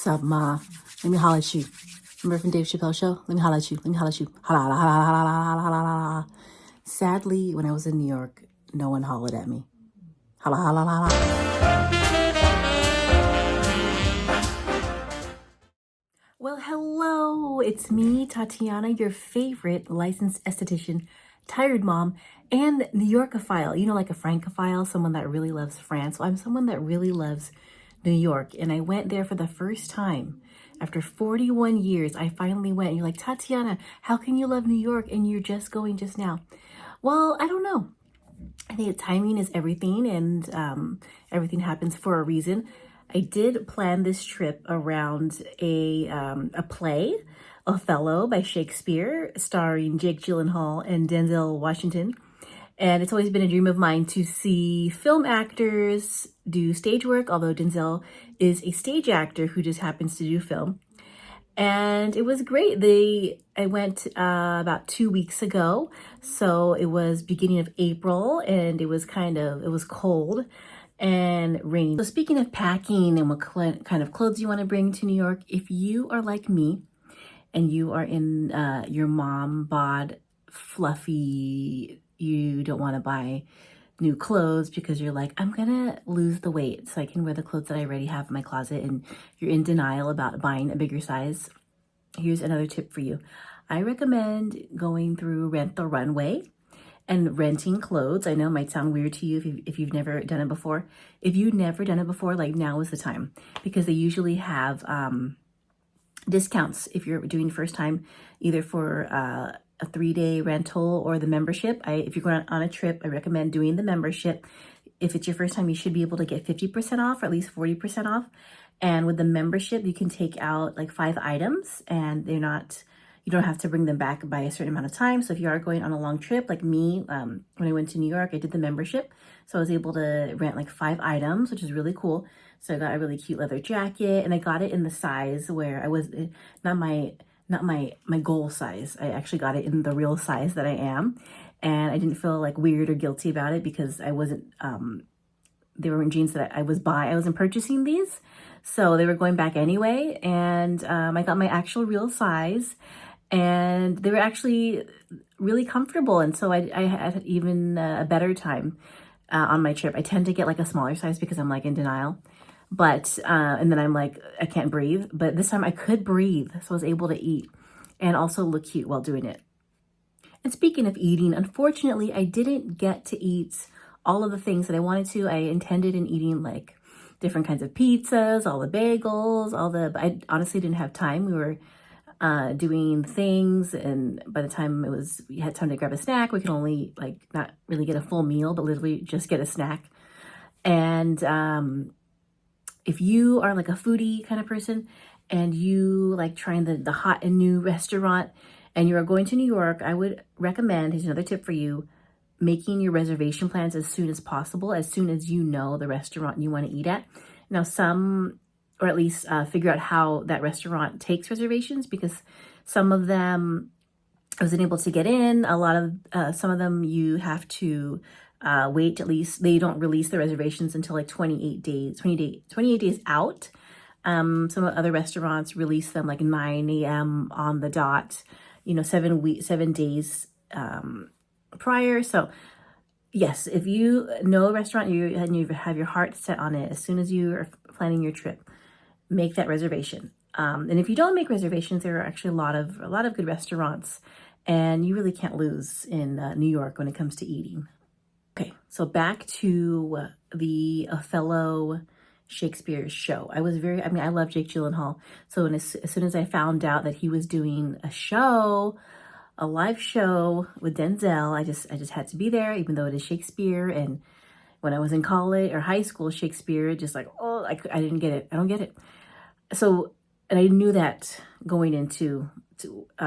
Sup, ma? Let me holler at you. Remember from Dave Chappelle show? Let me holler at you. Let me holler at you. Holla, holla, holla, holla, holla, holla, holla, holla. Sadly, when I was in New York, no one hollered at me. Holla, holla, holla, holla. Well, hello. It's me, Tatiana, your favorite licensed esthetician, tired mom, and New Yorkophile. You know, like a Francophile, someone that really loves France. So I'm someone that really loves New York, and I went there for the first time. After 41 years, I finally went. And you're like, Tatiana, how can you love New York and you're just going just now? Well, I don't know. I think timing is everything, and everything happens for a reason. I did plan this trip around a play, Othello by Shakespeare, starring Jake Gyllenhaal and Denzel Washington. And it's always been a dream of mine to see film actors do stage work, although Denzel is a stage actor who just happens to do film. And it was great. I went about 2 weeks ago. So it was beginning of April, and it was cold and rainy. So speaking of packing and what kind of clothes you want to bring to New York, if you are like me and you are in your mom bod fluffy, you don't want to buy new clothes because you're like, I'm gonna lose the weight so I can wear the clothes that I already have in my closet, and you're in denial about buying a bigger size, here's another tip for you. I recommend going through Rent the Runway and renting clothes. I know it might sound weird to you if you've never done it before. If you've never done it before, like, now is the time, because they usually have discounts if you're doing first time, either for a 3-day rental or the membership. If you're going on a trip, I recommend doing the membership. If it's your first time, you should be able to get 50% off, or at least 40% off. And with the membership, you can take out like 5 items, and you don't have to bring them back by a certain amount of time. So if you are going on a long trip, like me, when I went to New York, I did the membership. So I was able to rent like 5 items, which is really cool. So I got a really cute leather jacket, and I got it in the size where I was not my goal size. I actually got it in the real size that I am. And I didn't feel like weird or guilty about it because I wasn't, they were in jeans that I wasn't purchasing these. So they were going back anyway. And I got my actual real size, and they were actually really comfortable. And so I had even a better time on my trip. I tend to get like a smaller size because I'm like in denial. But, and then I'm like, I can't breathe. But this time I could breathe. So I was able to eat and also look cute while doing it. And speaking of eating, unfortunately, I didn't get to eat all of the things that I wanted to. I intended in eating like different kinds of pizzas, all the bagels, but I honestly didn't have time. We were doing things, and by the time we had time to grab a snack, we could only like not really get a full meal, but literally just get a snack. And if you are like a foodie kind of person and you like trying the hot and new restaurant and you are going to New York, I would recommend, here's another tip for you, making your reservation plans as soon as possible, as soon as you know the restaurant you want to eat at. Now or at least figure out how that restaurant takes reservations, because some of them I wasn't able to get in. Some of them you have to wait, at least they don't release the reservations until like 28 days out. Some other restaurants release them like 9 a.m. on the dot, 7 days prior. So yes, if you know a restaurant and you have your heart set on it, as soon as you are planning your trip, make that reservation. And if you don't make reservations, there are actually a lot of good restaurants, and you really can't lose in New York when it comes to eating. Okay, so back to the Othello Shakespeare show. I love Jake Gyllenhaal. So as soon as I found out that he was doing a live show with Denzel, I just had to be there, even though it is Shakespeare. And when I was in college or high school, Shakespeare, just like, I didn't get it. I don't get it. So, and I knew that going into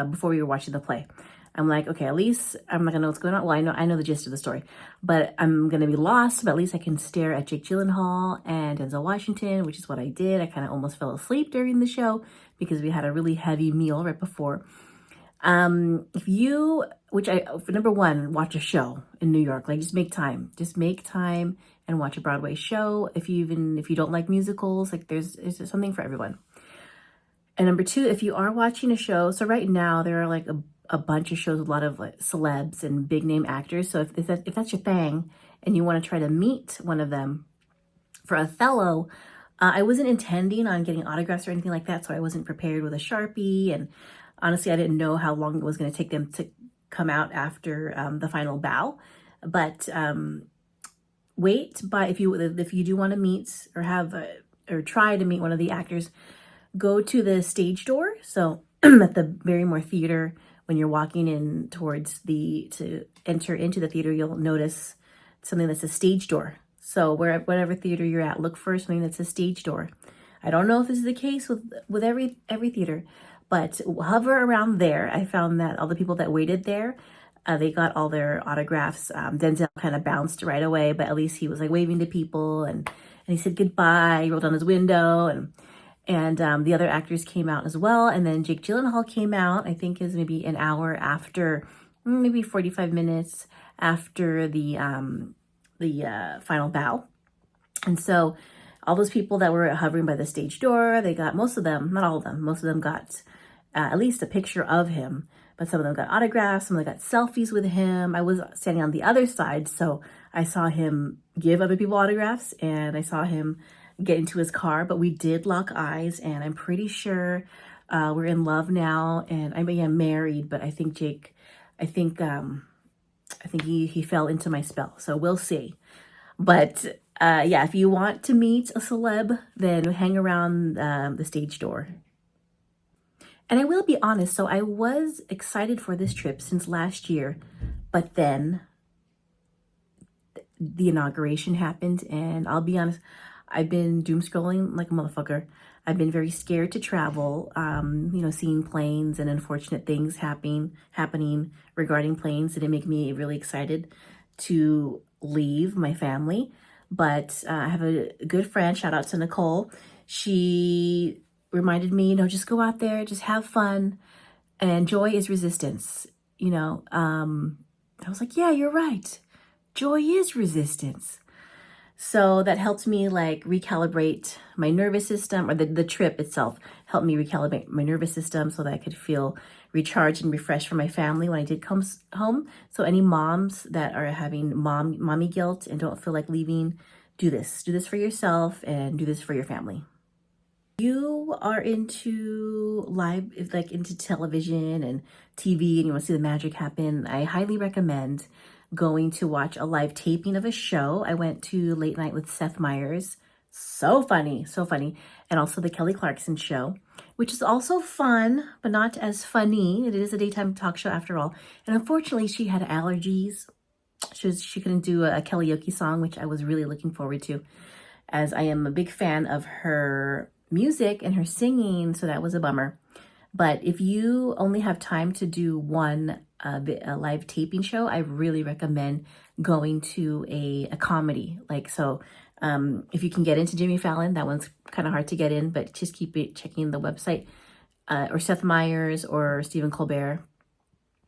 before we were watching the play. I'm like, okay, at least I'm not gonna know what's going on. Well, I know the gist of the story, but I'm gonna be lost, but at least I can stare at Jake Gyllenhaal and Denzel Washington, which is what I did. I kind of almost fell asleep during the show because we had a really heavy meal right before. Number one, watch a show in New York. Like, just make time and watch a Broadway show. If you don't like musicals, like there's something for everyone. And number two, if you are watching a show, so right now there are like a bunch of shows with a lot of like celebs and big name actors. So if that's your thing and you want to try to meet one of them, for Othello, I wasn't intending on getting autographs or anything like that, so I wasn't prepared with a Sharpie. And honestly, I didn't know how long it was going to take them to come out after the final bow. But wait, but if you do want to meet or have or try to meet one of the actors, go to the stage door. So at the Barrymore Theater, when you're walking in towards to enter into the theater, you'll notice something that's a stage door. So whatever theater you're at, look for something that's a stage door. I don't know if this is the case with every theater, but hover around there. I found that all the people that waited there, they got all their autographs. Denzel kind of bounced right away, but at least he was like waving to people and he said goodbye. He rolled down his window and the other actors came out as well. And then Jake Gyllenhaal came out, I think is maybe an hour after, maybe 45 minutes after the final bow. And so all those people that were hovering by the stage door, they got, most of them, not all of them, most of them got at least a picture of him, but some of them got autographs, some of them got selfies with him. I was standing on the other side, so I saw him give other people autographs and I saw him get into his car, but we did lock eyes and I'm pretty sure we're in love now. And I mean, I'm married, but I think I think he fell into my spell. So we'll see. But yeah, if you want to meet a celeb, then hang around the stage door. And I will be honest, so I was excited for this trip since last year, but then the inauguration happened and I'll be honest, I've been doom scrolling like a motherfucker. I've been very scared to travel, seeing planes and unfortunate things happening regarding planes. Didn't make me really excited to leave my family. But I have a good friend, shout out to Nicole. She reminded me, just go out there, just have fun. And joy is resistance. I was like, yeah, you're right. Joy is resistance. So that helped me like recalibrate my nervous system, or the trip itself helped me recalibrate my nervous system so that I could feel recharged and refreshed for my family when I did come home. So any moms that are having mommy guilt and don't feel like leaving, do this. Do this for yourself and do this for your family. If you are into into television and TV and you want to see the magic happen, I highly recommend going to watch a live taping of a show. I went to Late Night with Seth Meyers. So funny, so funny. And also the Kelly Clarkson show, which is also fun, but not as funny. It is a daytime talk show after all. And unfortunately, she had allergies. She couldn't do a karaoke song, which I was really looking forward to, as I am a big fan of her music and her singing, so that was a bummer. But if you only have time to do one a live taping show, I really recommend going to a comedy. If you can get into Jimmy Fallon, that one's kind of hard to get in, but just keep checking the website, or Seth Meyers or Stephen Colbert.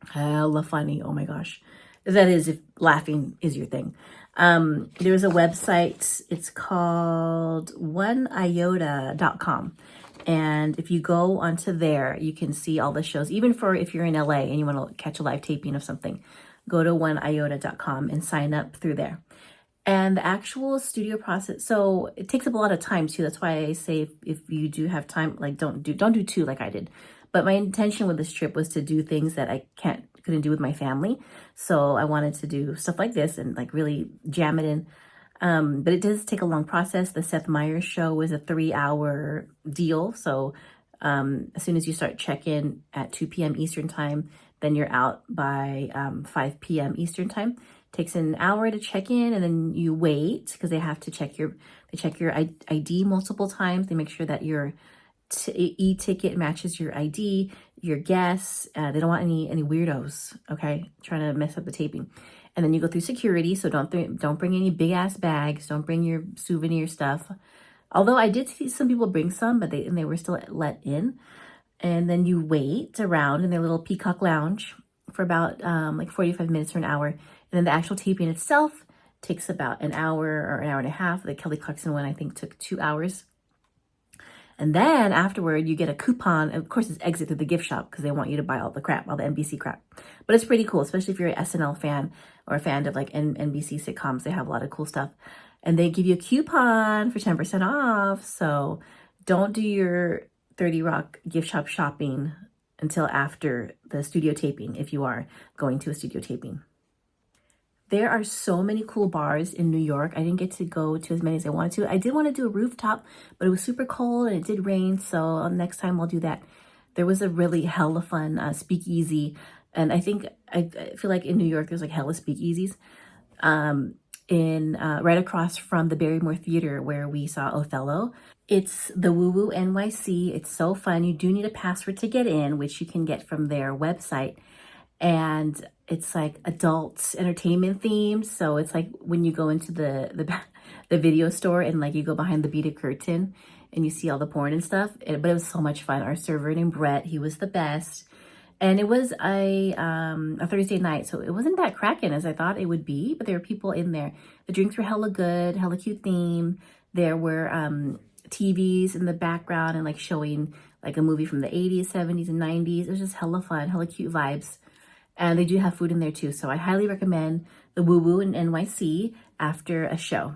Hella funny. Oh my gosh. That is, if laughing is your thing. There's a website, it's called oneiota.com. And if you go onto there, you can see all the shows, even for if you're in LA and you want to catch a live taping of something, go to oneiota.com and sign up through there. And the actual studio process, so it takes up a lot of time too. That's why I say if you do have time, like don't do two like I did. But my intention with this trip was to do things that I couldn't do with my family. So I wanted to do stuff like this and like really jam it in. But it does take a long process. The Seth Meyers show was a 3-hour deal. So as soon as you start check-in at 2 p.m. Eastern time, then you're out by 5 p.m. Eastern time. It takes an hour to check in, and then you wait because they have to check your ID multiple times. They make sure that your e-ticket matches your ID, your guests. They don't want any weirdos, okay, trying to mess up the taping. And then you go through security, so don't bring any big ass bags. Don't bring your souvenir stuff. Although I did see some people bring some, but they were still let in. And then you wait around in their little Peacock Lounge for about 45 minutes or an hour. And then the actual taping itself takes about an hour or an hour and a half. The Kelly Clarkson one, I think, took 2 hours. And then afterward, you get a coupon. Of course, it's exit through the gift shop because they want you to buy all the crap, all the NBC crap. But it's pretty cool, especially if you're an SNL fan or a fan of like NBC sitcoms. They have a lot of cool stuff. And they give you a coupon for 10% off. So don't do your 30 Rock gift shop shopping until after the studio taping, if you are going to a studio taping. There are so many cool bars in New York. I didn't get to go to as many as I wanted to. I did want to do a rooftop, but it was super cold and it did rain. So next time I'll do that. There was a really hella fun speakeasy. And I feel like in New York, there's like hella speakeasies. Right across from the Barrymore Theater where we saw Othello. It's the Woo Woo NYC. It's so fun. You do need a password to get in, which you can get from their website. And it's like adult entertainment themed. So it's like when you go into the video store and like you go behind the beaded curtain and you see all the porn and stuff. But it was so much fun. Our server named Brett, he was the best. And it was a Thursday night, so it wasn't that cracking as I thought it would be, but there were people in there. The drinks were hella good, hella cute theme. There were TVs in the background and like showing like a movie from the 80s, 70s, and 90s. It was just hella fun, hella cute vibes. And they do have food in there too, so I highly recommend the Woo Woo in NYC after a show.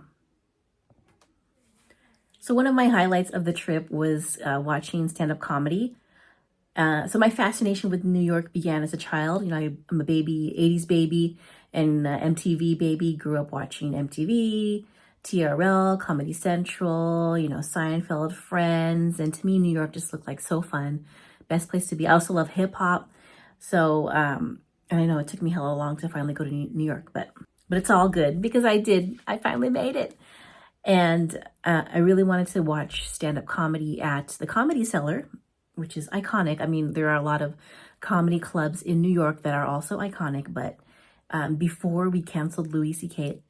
So one of my highlights of the trip was watching stand-up comedy. So my fascination with New York began as a child. You know, I'm a baby, 80s baby, and MTV baby. Grew up watching MTV, TRL, Comedy Central, you know, Seinfeld, Friends. And to me, New York just looked like so fun. Best place to be. I also love hip hop. So, and I know it took me hella long to finally go to New York, but it's all good because I finally made it. And I really wanted to watch stand-up comedy at the Comedy Cellar, which is iconic. I mean, there are a lot of comedy clubs in New York that are also iconic, but before we canceled Louis C.K.,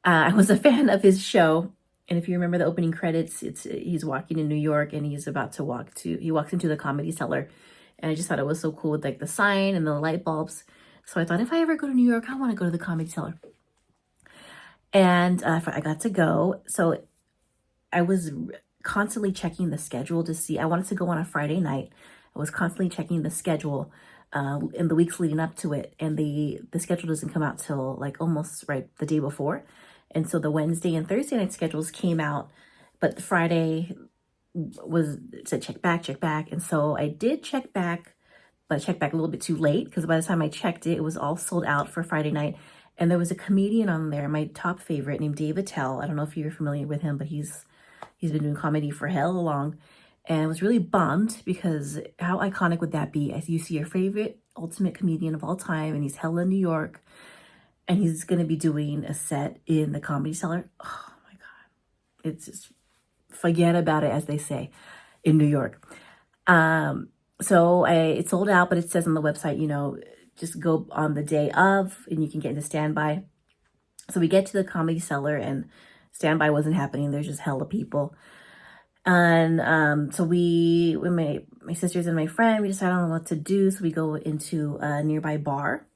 I was a fan of his show. And if you remember the opening credits, he's walking in New York and he's about to he walks into the Comedy Cellar. And I just thought it was so cool with like the sign and the light bulbs. So I thought if I ever go to New York, I want to go to the Comedy Cellar. And I got to go. So I was constantly checking the schedule to see. I wanted to go on a Friday night. I was constantly checking the schedule in the weeks leading up to it. And the schedule doesn't come out till like almost right the day before. And so the Wednesday and Thursday night schedules came out, but the Friday said check back. And so I did check back, but I checked back a little bit too late because by the time I checked it, it was all sold out for Friday night. And there was a comedian on there, my top favorite, named Dave Attell. I don't know if you're familiar with him, but he's been doing comedy for hella long. And I was really bummed because how iconic would that be? As you see your favorite ultimate comedian of all time, and he's hella New York, and he's going to be doing a set in the Comedy Cellar. Oh my God. It's just, forget about it, as they say in New York. So it sold out, but it says on the website, you know, just go on the day of and you can get into standby. So we get to the Comedy Cellar and standby wasn't happening. There's just hella people. And so my sisters and my friend, we decided on what to do. So we go into a nearby bar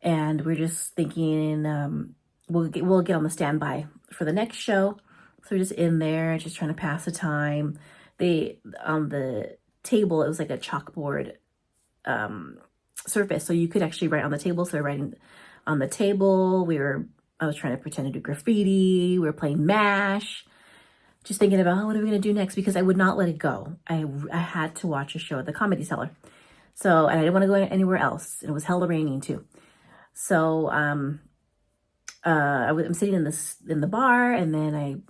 and we're just thinking we'll get on the standby for the next show. So we're just in there, just trying to pass the time. On the table, it was like a chalkboard surface. So you could actually write on the table. So we're writing on the table. I was trying to pretend to do graffiti. We were playing MASH. Just thinking about, what are we going to do next? Because I would not let it go. I had to watch a show at the Comedy Cellar. So, and I didn't want to go anywhere else. It was hella raining too. So, I'm sitting in the bar and then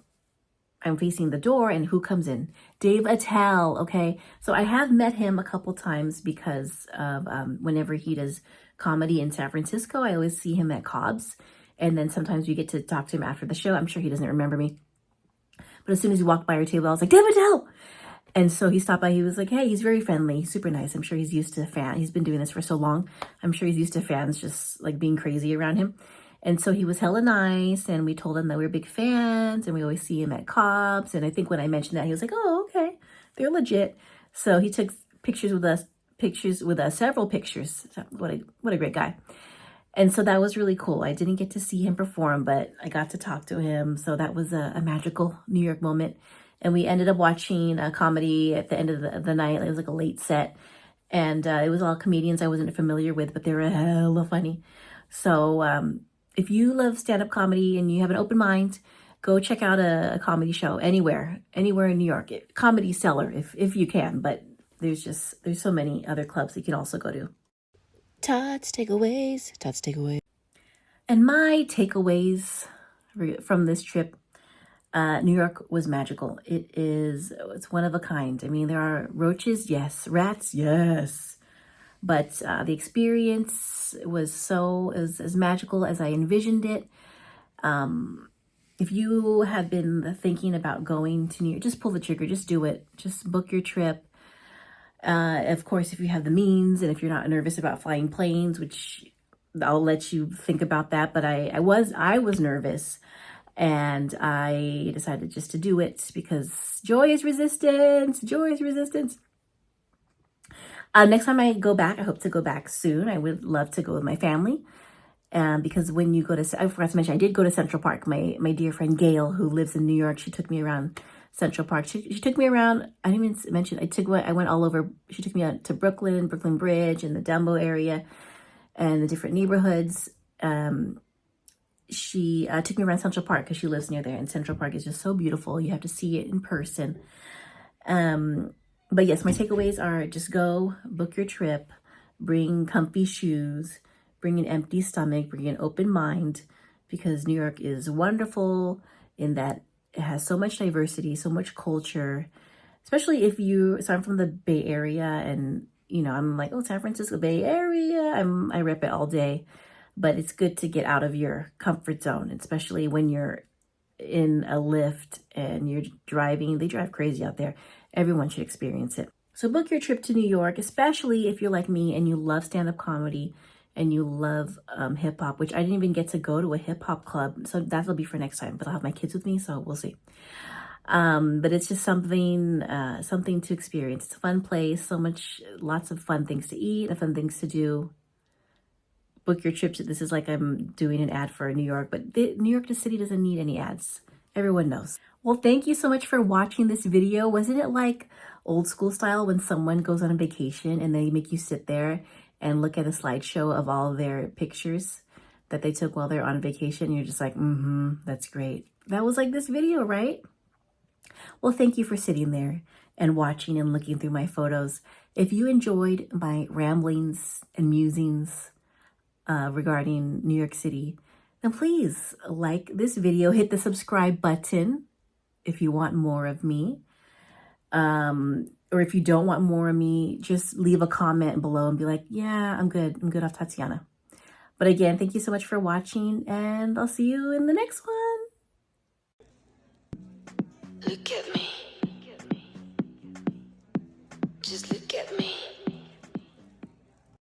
I'm facing the door and who comes in? Dave Attell, okay? So I have met him a couple times because of whenever he does comedy in San Francisco, I always see him at Cobb's. And then sometimes we get to talk to him after the show. I'm sure he doesn't remember me. But as soon as he walked by our table, I was like, Dave Attell! And so he stopped by. He was like, hey, he's very friendly. He's super nice. I'm sure he's used to fans. He's been doing this for so long. I'm sure he's used to fans just like being crazy around him. And so he was hella nice. And we told him that we were big fans. And we always see him at Cobb's. And I think when I mentioned that, he was like, oh, okay. They're legit. So he took pictures with us, several pictures. What a great guy. And so that was really cool. I didn't get to see him perform, but I got to talk to him. So that was a magical New York moment. And we ended up watching a comedy at the end of the night. It was like a late set. And it was all comedians I wasn't familiar with, but they were hella funny. So if you love stand-up comedy and you have an open mind, go check out a comedy show anywhere in New York. Comedy Cellar, if you can. But there's so many other clubs you can also go to. Todd's takeaways. And my takeaways from this trip, New York was magical. It's one of a kind. I mean, there are roaches, yes. Rats, yes. But the experience was as magical as I envisioned it. If you have been thinking about going to New York, just pull the trigger, just do it. Just book your trip. Of course, if you have the means and if you're not nervous about flying planes, which I'll let you think about that. But I was nervous, and I decided just to do it because joy is resistance. Joy is resistance. Next time I go back, I hope to go back soon. I would love to go with my family. Because when you go to, I forgot to mention, I did go to Central Park. My dear friend Gail, who lives in New York, she took me around Central Park. She took me around, I didn't even mention, I went all over. She took me out to Brooklyn Bridge, and the Dumbo area, and the different neighborhoods. She took me around Central Park because she lives near there, and Central Park is just so beautiful. You have to see it in person. But yes, my takeaways are just go, book your trip, bring comfy shoes, bring an empty stomach, bring an open mind, because New York is wonderful in that it has so much diversity, so much culture, especially so I'm from the Bay Area, and, I'm like, oh, San Francisco Bay Area, I rep it all day, but it's good to get out of your comfort zone, especially when you're in a lift and you're driving. They drive crazy out there. Everyone should experience it. So book your trip to New York, especially if you're like me and you love stand-up comedy and you love hip hop, which I didn't even get to go to a hip hop club. So that'll be for next time, but I'll have my kids with me, so we'll see. But it's just something to experience. It's a fun place, lots of fun things to eat, and fun things to do. Book your trips. This is like I'm doing an ad for New York, but New York, the city, doesn't need any ads. Everyone knows. Well, thank you so much for watching this video. Wasn't it like old school style when someone goes on a vacation and they make you sit there and look at a slideshow of all their pictures that they took while they're on vacation? And you're just like, that's great. That was like this video, right? Well, thank you for sitting there and watching and looking through my photos. If you enjoyed my ramblings and musings regarding New York City, then please like this video, hit the subscribe button if you want more of me. Or if you don't want more of me, just leave a comment below and be like, yeah, I'm good off Tatiana. But again, thank you so much for watching, and I'll see you in the next one. Look at me.